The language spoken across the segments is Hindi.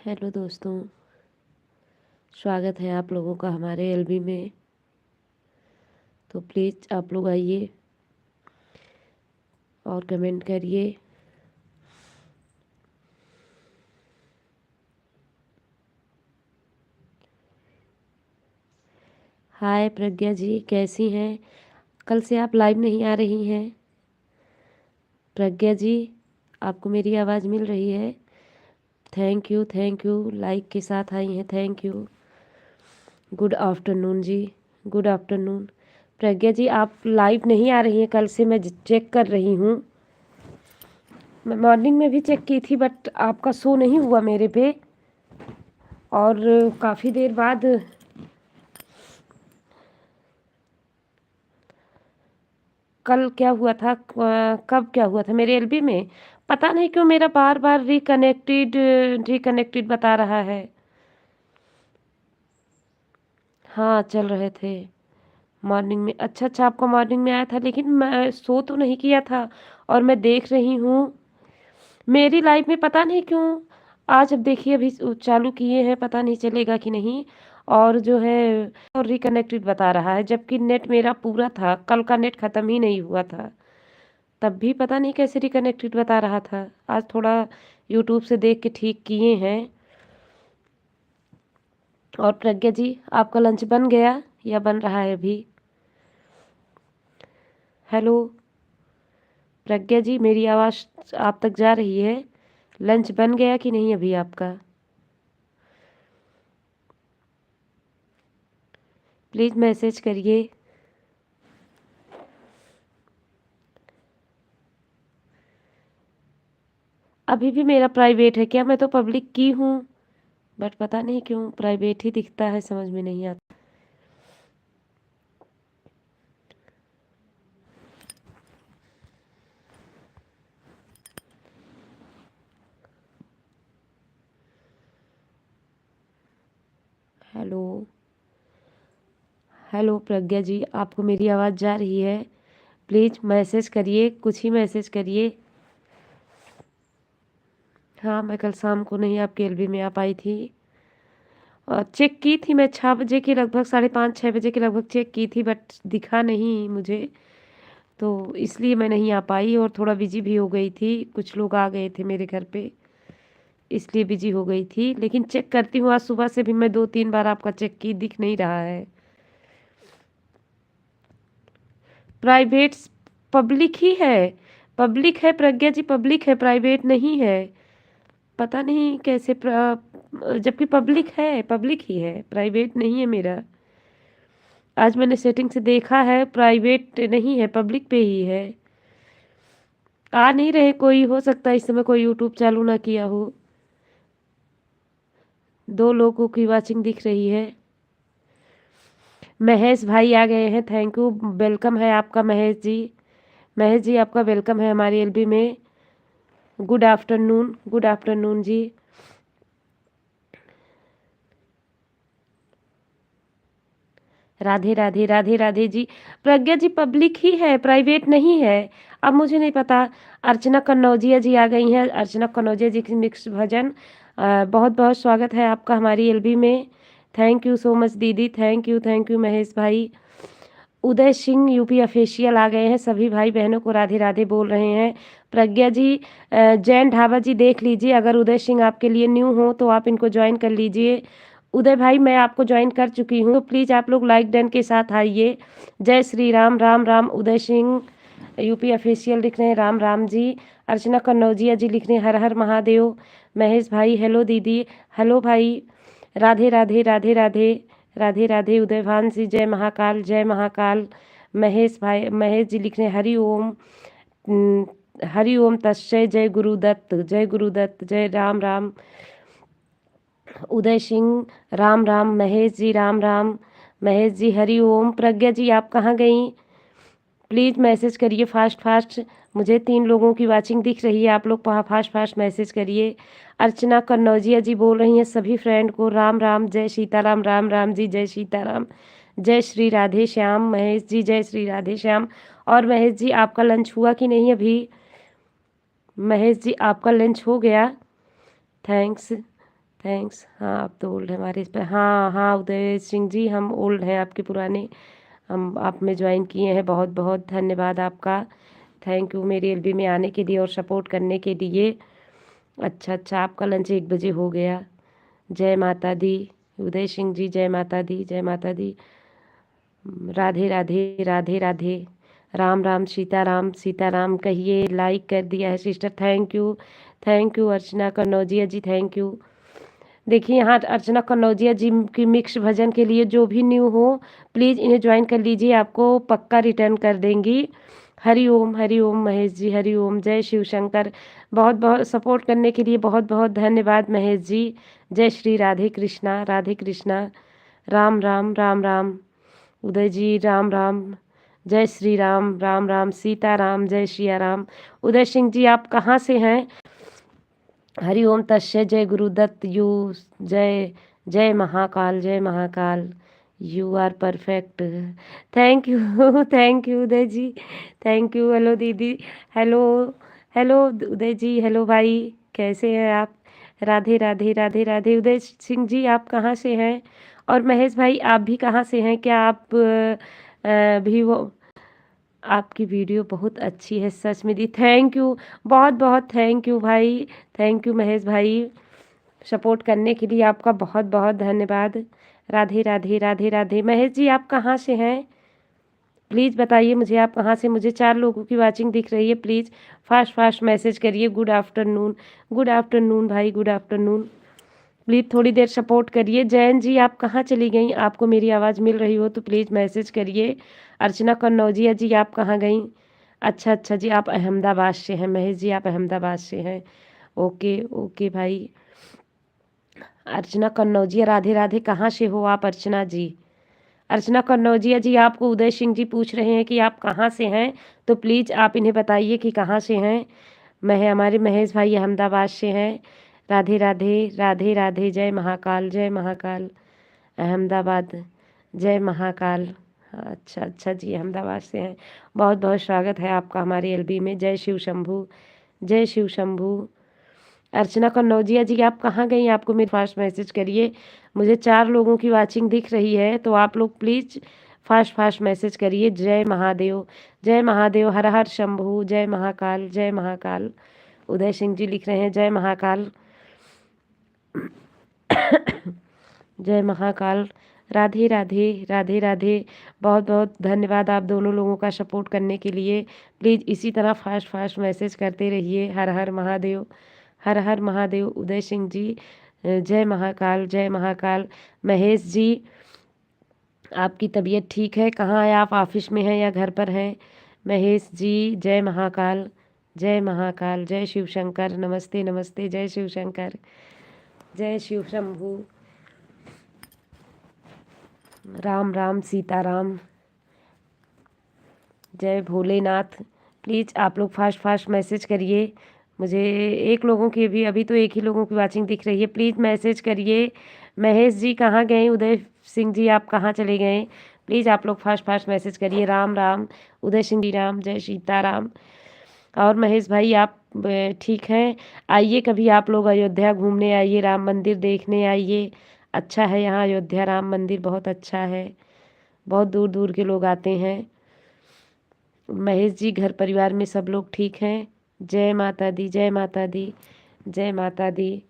हेलो दोस्तों, स्वागत है आप लोगों का हमारे एलबी में। तो प्लीज़ आप लोग आइए और कमेंट करिए। हाय प्रज्ञा जी, कैसी हैं? कल से आप लाइव नहीं आ रही हैं। प्रज्ञा जी, आपको मेरी आवाज़ मिल रही है? थैंक यू लाइक के साथ आई हैं, थैंक यू। गुड आफ्टरनून जी, गुड आफ्टरनून। प्रज्ञा जी, आप लाइव नहीं आ रही हैं कल से, मैं चेक कर रही हूँ। मैं मॉर्निंग में भी चेक की थी बट आपका शो नहीं हुआ मेरे पे। और काफ़ी देर बाद कल क्या हुआ था, कब क्या हुआ था मेरे एलबी में, पता नहीं क्यों मेरा बार बार रिकनेक्टेड रिकनेक्टेड बता रहा है। हाँ, चल रहे थे मॉर्निंग में। अच्छा अच्छा, आपका मॉर्निंग में आया था लेकिन मैं शो तो नहीं किया था। और मैं देख रही हूँ मेरी लाइफ में, पता नहीं क्यों आज, अब देखिए अभी चालू किए हैं, पता नहीं चलेगा कि नहीं। और जो है और रिकनेक्टेड बता रहा है, जबकि नेट मेरा पूरा था, कल का नेट ख़त्म ही नहीं हुआ था। तब भी पता नहीं कैसे रिकनेक्टेड बता रहा था। आज थोड़ा यूट्यूब से देख के ठीक किए हैं। और प्रज्ञा जी, आपका लंच बन गया या बन रहा है अभी? हेलो प्रज्ञा जी, मेरी आवाज़ आप तक जा रही है? लंच बन गया कि नहीं अभी आपका? प्लीज़ मैसेज करिए। अभी भी मेरा प्राइवेट है क्या? मैं तो पब्लिक की हूँ बट पता नहीं क्यों प्राइवेट ही दिखता है, समझ में नहीं आता। हेलो हेलो प्रज्ञा जी, आपको मेरी आवाज़ जा रही है? प्लीज़ मैसेज करिए, कुछ ही मैसेज करिए। हाँ, मैं कल शाम को नहीं आपके एलबी में आ पाई थी। और चेक की थी मैं 6 बजे के लगभग, 5:30-6 बजे के लगभग चेक की थी बट दिखा नहीं मुझे। तो इसलिए मैं नहीं आ पाई और थोड़ा बिजी भी हो गई थी, कुछ लोग आ गए थे मेरे घर पे, इसलिए बिजी हो गई थी। लेकिन चेक करती हूँ, आज सुबह से भी मैं 2-3 बार आपका चेक की, दिख नहीं रहा है। प्राइवेट पब्लिक ही है, पब्लिक है प्रज्ञा जी, पब्लिक है, प्राइवेट नहीं है। पता नहीं कैसे जबकि पब्लिक है, पब्लिक ही है, प्राइवेट नहीं है मेरा। आज मैंने सेटिंग से देखा है, प्राइवेट नहीं है, पब्लिक पे ही है। आ नहीं रहे कोई, हो सकता है इस समय कोई यूट्यूब चालू ना किया हो। 2 लोगों की वाचिंग दिख रही है। महेश भाई आ गए हैं, थैंक यू, वेलकम है आपका महेश जी। महेश जी, आपका वेलकम है हमारी एलबी में। गुड आफ्टरनून, गुड आफ्टरनून जी। राधे राधे, राधे राधे जी। प्रज्ञा जी, पब्लिक ही है, प्राइवेट नहीं है। अब मुझे नहीं पता। अर्चना कन्नौजिया जी आ गई हैं, अर्चना कन्नौजिया जी की मिक्स भजन। बहुत बहुत स्वागत है आपका हमारी एलबी में। थैंक यू सो मच दीदी, थैंक यू महेश भाई। उदय सिंह यूपी ऑफिशियल आ गए हैं, सभी भाई बहनों को राधे राधे बोल रहे हैं। प्रज्ञा जी, जैन ढाबा जी देख लीजिए, अगर उदय सिंह आपके लिए न्यू हो तो आप इनको ज्वाइन कर लीजिए। उदय भाई, मैं आपको ज्वाइन कर चुकी हूँ, तो प्लीज़ आप लोग लाइक डन के साथ आइए। जय श्री राम, राम राम। उदय सिंह यूपी ऑफिशियल लिख रहे हैं राम राम जी। अर्चना कन्नौजिया जी लिख रहे हैं हर हर महादेव। महेश भाई हेलो दीदी, हेलो भाई। राधे राधे, राधे राधे, राधे राधे। उदयभान जी जय महाकाल, जय महाकाल। महेश भाई, महेश जी लिख रहे हैं हरि ओम। हरि ओम तस्जय, जय गुरुदत्त, जय गुरुदत्त, जय राम राम। उदय सिंह राम राम, महेश जी राम राम, महेश जी हरि ओम। प्रज्ञा जी, आप कहाँ गई? प्लीज़ मैसेज करिए फास्ट फास्ट, मुझे 3 लोगों की वाचिंग दिख रही है, आप लोग फास्ट फास्ट मैसेज करिए। अर्चना कन्नौजिया जी बोल रही हैं सभी फ्रेंड को राम राम, जय सीताराम, राम राम जी, जय सीताराम, जय श्री राधे श्याम। महेश जी जय श्री राधे श्याम। और महेश जी, आपका लंच हुआ कि नहीं अभी? महेश जी, आपका लंच हो गया? थैंक्स। थैंक्स। हाँ आप तो ओल्ड हैं हमारे इस पर। हाँ हाँ उदय सिंह जी, हम ओल्ड हैं आपके पुराने। हम आप में ज्वाइन किए हैं, बहुत बहुत धन्यवाद आपका। थैंक यू मेरी एलबी में आने के लिए और सपोर्ट करने के लिए। अच्छा अच्छा, आपका लंच 1 बजे हो गया। जय माता दी उदय सिंह जी, जय माता दी, जय माता दी। राधे राधे राधे राधे। राम राम सीताराम सीताराम कहिए। लाइक कर दिया है sister, thank you Archana Kannaujia ji, thank you. देखिए यहाँ अर्चना कन्नौजिया जी की मिक्स भजन के लिए जो भी न्यू हो प्लीज़ इन्हें ज्वाइन कर लीजिए, आपको पक्का रिटर्न कर देंगी। हरि ओम महेश जी, हरि ओम। जय शिव शंकर। बहुत बहुत सपोर्ट करने के लिए बहुत बहुत धन्यवाद महेश जी। जय श्री राधे कृष्णा, राधे कृष्णा। राम राम राम राम। उदय जी राम राम। जय श्री राम, राम राम सीता राम, जय सिया राम। उदय सिंह जी आप कहाँ से हैं? हरि ओम तस्य। जय गुरुदत्त यू। जय जय महाकाल, जय Mahakal. You are perfect. Thank you thank you Uday ji, thank you. Hello दीदी, hello hello Uday ji, hello भाई, कैसे हैं आप? राधे राधे राधे राधे। उदय सिंह जी आप कहाँ से हैं? और महेश भाई आप भी कहाँ से हैं? क्या आप भी वो, आपकी वीडियो बहुत अच्छी है सच में दी। थैंक यू, बहुत बहुत थैंक यू भाई, थैंक यू महेश भाई। सपोर्ट करने के लिए आपका बहुत बहुत धन्यवाद। राधे राधे राधे राधे। महेश जी आप कहाँ से हैं? प्लीज़ बताइए मुझे आप कहाँ से। मुझे 4 लोगों की वाचिंग दिख रही है। प्लीज़ फास्ट फास्ट मैसेज करिए। गुड आफ्टरनून, गुड आफ्टरनून भाई, गुड आफ्टरनून। प्लीज़ थोड़ी देर सपोर्ट करिए। जैन जी आप कहाँ चली गई? आपको मेरी आवाज़ मिल रही हो तो प्लीज़ मैसेज करिए। अर्चना कन्नौजिया जी आप कहाँ गई? अच्छा अच्छा जी, आप अहमदाबाद से हैं। महेश जी आप अहमदाबाद से हैं। ओके ओके भाई। अर्चना कन्नौजिया राधे राधे। कहाँ से हो आप अर्चना जी? अर्चना कन्नौजिया जी आपको उदय सिंह जी पूछ रहे हैं कि आप कहाँ से हैं, तो प्लीज़ आप इन्हें बताइए कि कहाँ से हैं। हमारे महेश भाई अहमदाबाद से हैं। राधे राधे राधे राधे। जय महाकाल, जय महाकाल। अहमदाबाद, जय महाकाल। अच्छा अच्छा जी, अहमदाबाद से हैं। बहुत बहुत स्वागत है आपका हमारे एलबी में। जय शिव शंभू, जय शिव शंभू। अर्चना कन्नौजिया जी आप कहाँ गई? आपको मेरे फास्ट मैसेज करिए। मुझे 4 लोगों की वाचिंग दिख रही है तो आप लोग प्लीज़ फास्ट फास्ट मैसेज करिए। जय महादेव, जय महादेव। हर हर शंभू, जय महाकाल, जय महाकाल। उदय सिंह जी लिख रहे हैं जय महाकाल, जय महाकाल। राधे राधे राधे राधे। बहुत बहुत धन्यवाद आप दोनों लोगों का सपोर्ट करने के लिए। प्लीज़ इसी तरह फास्ट फास्ट मैसेज करते रहिए। हर हर महादेव, हर हर महादेव। उदय सिंह जी जय महाकाल, जय महाकाल। महेश जी आपकी तबीयत ठीक है? कहाँ है आप? ऑफिस में हैं या घर पर हैं? महेश जी जय महाकाल, जय महाकाल। जय शिव शंकर। नमस्ते नमस्ते। जय शिव शंकर, जय शिव शंभू। राम राम सीताराम। जय भोलेनाथ। प्लीज़ आप लोग फास्ट फास्ट मैसेज करिए। मुझे 1 लोगों की भी, अभी तो 1 ही लोगों की वाचिंग दिख रही है। प्लीज़ मैसेज करिए। महेश जी कहाँ गए? उदय सिंह जी आप कहाँ चले गए? प्लीज़ आप लोग फास्ट फास्ट मैसेज करिए। राम राम। उदय सिंह जी राम, जय सीताराम। और महेश भाई आप ठीक हैं? आइए कभी आप लोग अयोध्या घूमने आइए, राम मंदिर देखने आइए। अच्छा है यहाँ अयोध्या राम मंदिर, बहुत अच्छा है। बहुत दूर दूर के लोग आते हैं। महेश जी घर परिवार में सब लोग ठीक हैं? जय माता दी, जय माता दी, जय माता दी।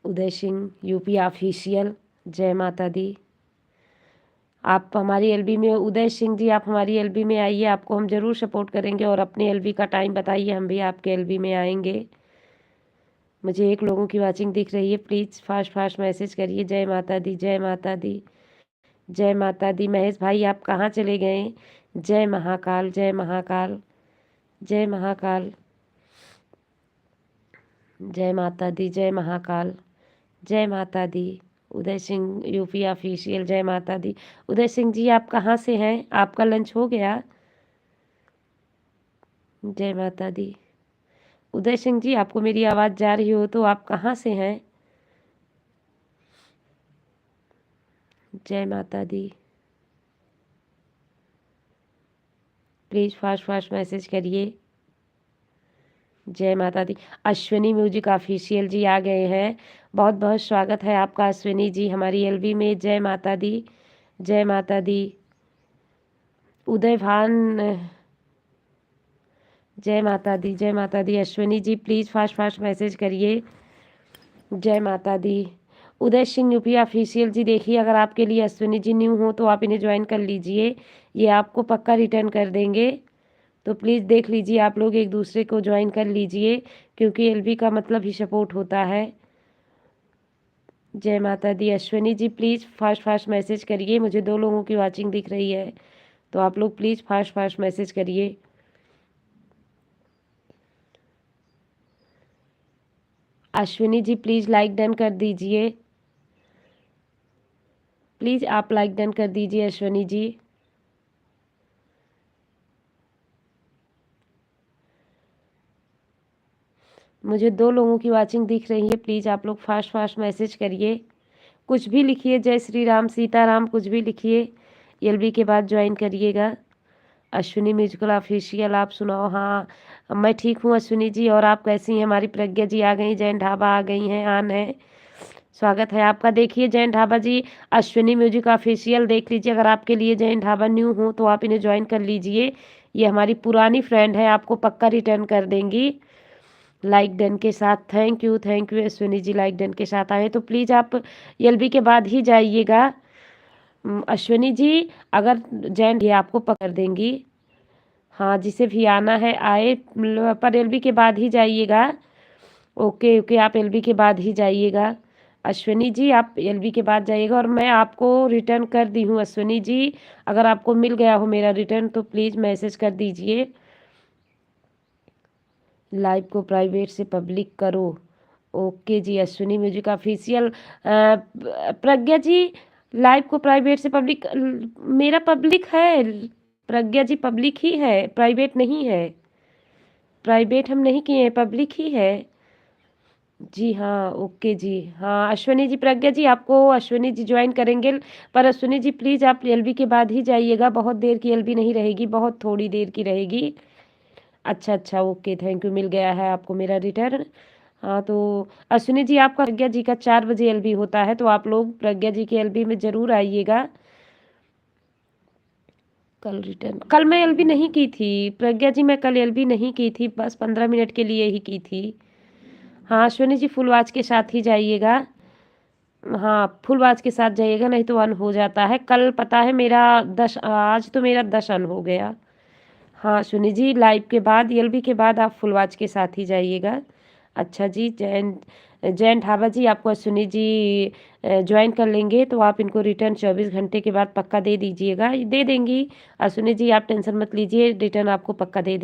उदय सिंह यूपी ऑफिशियल, जय माता दी। आप हमारी एलबी में, उदय सिंह जी आप हमारी एलबी में आइए, आपको हम ज़रूर सपोर्ट करेंगे। और अपने एलबी का टाइम बताइए, हम भी आपके एलबी में आएंगे। मुझे 1 लोगों की वाचिंग दिख रही है। प्लीज़ फास्ट फास्ट मैसेज करिए। जय माता दी, जय माता दी, जय माता दी। महेश भाई आप कहाँ चले गए? जय महाकाल, जय महाकाल, जय महाकाल। जय माता दी, जय महाकाल, जय माता दी। उदय सिंह यूपी ऑफिशियल, जय माता दी। उदय सिंह जी आप कहाँ से हैं? आपका लंच हो गया? जय माता दी। उदय सिंह जी आपको मेरी आवाज़ जा रही हो तो आप कहाँ से हैं? जय माता दी। प्लीज़ फास्ट फास्ट मैसेज करिए। जय माता दी। अश्विनी म्यूजिक ऑफिशियल जी आ गए हैं। बहुत बहुत स्वागत है आपका अश्विनी जी हमारी एलबी में। जय माता दी, जय माता दी। उदय भान, जय माता दी, जय माता दी। Ashwini ji please fast fast message करिए। जय माता दी। उदय सिंह यूपी ऑफिशियल जी देखिए, अगर आपके लिए अश्विनी जी न्यू हो तो आप इन्हें ज्वाइन कर लीजिए, ये आपको पक्का रिटर्न कर देंगे। तो प्लीज़ देख लीजिए, आप लोग एक दूसरे को ज्वाइन कर लीजिए, क्योंकि एलबी का मतलब ही सपोर्ट होता है। जय माता दी। Ashwini ji please fast fast message करिए, मुझे 2 लोगों की वॉचिंग दिख रही है, तो आप लोग प्लीज़ फास्ट फास्ट मैसेज करिए। Ashwini ji please like done कर दीजिए, प्लीज़ आप लाइक डन कर दीजिए अश्विनी जी। मुझे 2 लोगों की वॉचिंग दिख रही है, प्लीज़ आप लोग फास्ट फास्ट मैसेज करिए, कुछ भी लिखिए, जय श्री राम सीताराम कुछ भी लिखिए, एलबी के बाद ज्वाइन करिएगा। अश्विनी म्यूजिकल ऑफिशियल आप सुनाओ। हाँ मैं ठीक हूँ अश्विनी जी, और आप कैसी हैं? हमारी प्रज्ञा जी आ गई, जैन ढाबा आ गई हैं, आन है, स्वागत है आपका। देखिए जैन ढाबा जी, अश्विनी म्यूजिक ऑफिशियल देख लीजिए, अगर आपके लिए जैन ढाबा न्यू हो तो आप इन्हें ज्वाइन कर लीजिए, ये हमारी पुरानी फ्रेंड है, आपको पक्का रिटर्न कर देंगी लाइक डन के साथ। Thank you Ashwini ji, like done के साथ आए तो प्लीज़ आप एलबी के बाद ही जाइएगा। अश्विनी जी अगर जैन ये आपको पकड़ देंगी, हाँ जिसे भी आना है आए, पर एलबी के बाद ही जाइएगा। ओके ओके, आप एलबी के बाद ही जाइएगा अश्विनी जी, आप एलबी के बाद जाइएगा, और मैं आपको रिटर्न कर दी हूँ अश्विनी जी, अगर आपको मिल गया हो मेरा रिटर्न तो प्लीज़ मैसेज कर दीजिए। लाइव को प्राइवेट से पब्लिक करो। ओके जी अश्विनी म्यूजिक ऑफिशियल। प्रज्ञा जी लाइव को प्राइवेट से पब्लिक, मेरा पब्लिक है प्रज्ञा जी, पब्लिक ही है, प्राइवेट नहीं है, प्राइवेट हम नहीं किए हैं, पब्लिक ही है। जी हाँ ओके जी। हाँ अश्विनी जी, प्रज्ञा जी आपको अश्विनी जी ज्वाइन करेंगे, पर अश्विनी जी प्लीज़ आप एलबी के बाद ही जाइएगा, बहुत देर की एलबी नहीं रहेगी, बहुत थोड़ी देर की रहेगी। अच्छा अच्छा ओके, थैंक यू, मिल गया है आपको मेरा रिटर्न। हाँ तो अश्विनी जी आपका प्रज्ञा जी का 4 बजे एलबी होता है, तो आप लोग प्रज्ञा जी के एलबी में ज़रूर आइएगा। कल रिटर्न, कल मैं एलबी नहीं की थी प्रज्ञा जी, मैं कल एलबी नहीं की थी, बस 15 मिनट के लिए ही की थी। हाँ अश्विनी जी फुल वॉच के साथ ही जाइएगा, हाँ फुल वॉच के साथ जाइएगा, नहीं तो अन हो जाता है। कल पता है मेरा 10, आज तो मेरा 10 अन हो गया। हाँ सुनी जी, लाइव के बाद एलबी के बाद आप फुल वॉच के साथ ही जाइएगा। अच्छा जी, जैन जैन ढाबा जी आपको अश्विनी जी ज्वाइन कर लेंगे, तो आप इनको रिटर्न 24 घंटे के बाद पक्का दे दीजिएगा, दे देंगी अश्विनी जी, आप टेंशन मत लीजिए, रिटर्न आपको पक्का दे